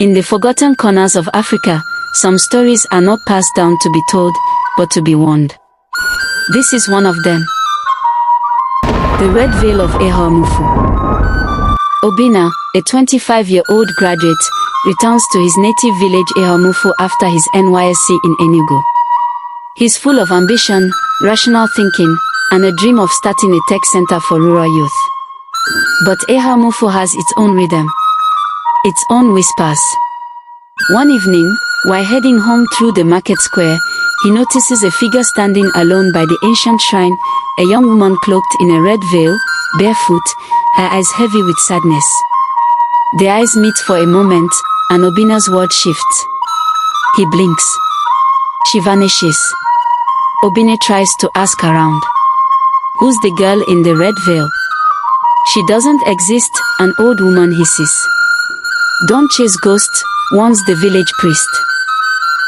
In the forgotten corners of Africa, some stories are not passed down to be told, but to be warned. This is one of them. The Red Veil of Eha-Amufu. Obinna, a 25-year-old graduate, returns to his native village Eha-Amufu after his NYSC in Enugu. He's full of ambition, rational thinking, and a dream of starting a tech center for rural youth. But Eha-Amufu has its own rhythm, its own whispers. One evening, while heading home through the market square, he notices a figure standing alone by the ancient shrine, a young woman cloaked in a red veil, barefoot, her eyes heavy with sadness. Their eyes meet for a moment, and Obinna's world shifts. He blinks. She vanishes. Obinna tries to ask around. Who's the girl in the red veil? She doesn't exist, an old woman hisses. Don't chase ghosts, warns the village priest.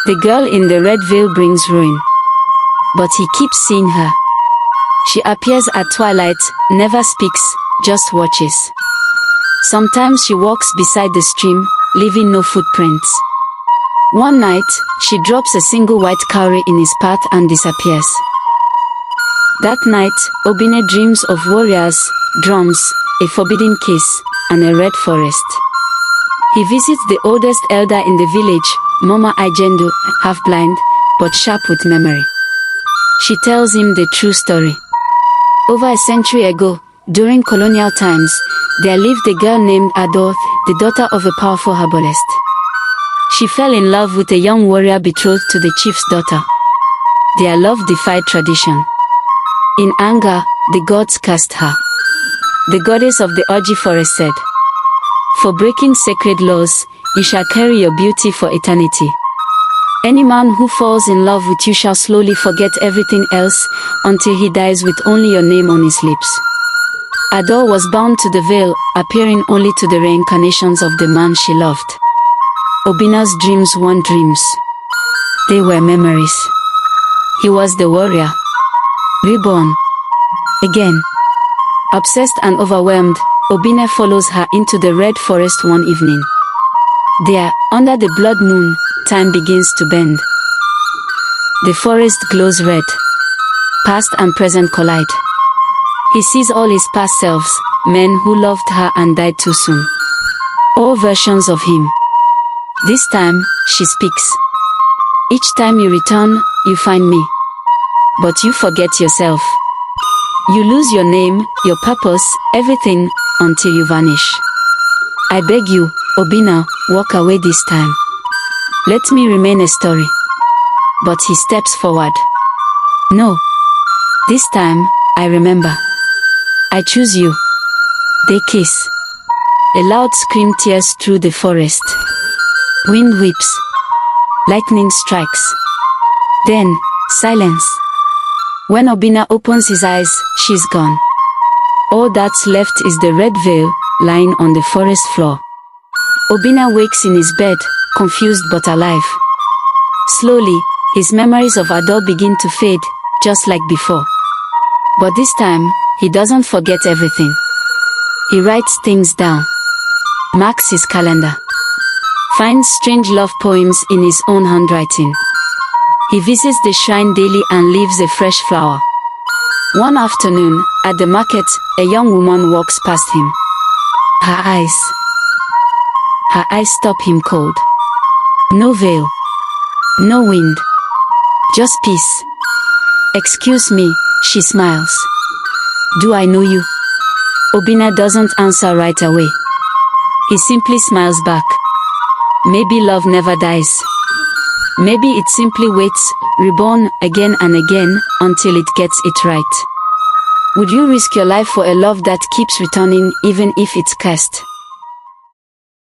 The girl in the red veil brings ruin. But he keeps seeing her. She appears at twilight, never speaks, just watches. Sometimes she walks beside the stream, leaving no footprints. One night, she drops a single white cowrie in his path and disappears. That night, Obinna dreams of warriors, drums, a forbidden kiss, and a red forest. He visits the oldest elder in the village, Mama Ijendo, half-blind, but sharp with memory. She tells him the true story. Over a century ago, during colonial times, there lived a girl named Ado, the daughter of a powerful herbalist. She fell in love with a young warrior betrothed to the chief's daughter. Their love defied tradition. In anger, the gods cursed her. The goddess of the Oji forest said, "For breaking sacred laws, you shall carry your beauty for eternity. Any man who falls in love with you shall slowly forget everything else until he dies with only your name on his lips." Ado was bound to the veil, appearing only to the reincarnations of the man she loved. Obinna's dreams weren't dreams. They were memories. He was the warrior, reborn. Again. Obsessed and overwhelmed, Obinna follows her into the red forest one evening. There, under the blood moon, time begins to bend. The forest glows red. Past and present collide. He sees all his past selves, men who loved her and died too soon. All versions of him. This time, she speaks. Each time you return, you find me. But you forget yourself. You lose your name, your purpose, everything, until you vanish. I beg you, Obinna, walk away this time. Let me remain a story. But he steps forward. No. This time, I remember. I choose you. They kiss. A loud scream tears through the forest. Wind whips. Lightning strikes. Then, silence. When Obinna opens his eyes, she's gone. All that's left is the red veil, lying on the forest floor. Obinna wakes in his bed, confused but alive. Slowly, his memories of Ado begin to fade, just like before. But this time, he doesn't forget everything. He writes things down. Marks his calendar. Finds strange love poems in his own handwriting. He visits the shrine daily and leaves a fresh flower. One afternoon, at the market, a young woman walks past him. Her eyes stop him cold. No veil. No wind. Just peace. Excuse me, she smiles. Do I know you? Obinna doesn't answer right away. He simply smiles back. Maybe love never dies. Maybe it simply waits, reborn again and again, until it gets it right. Would you risk your life for a love that keeps returning even if it's cursed?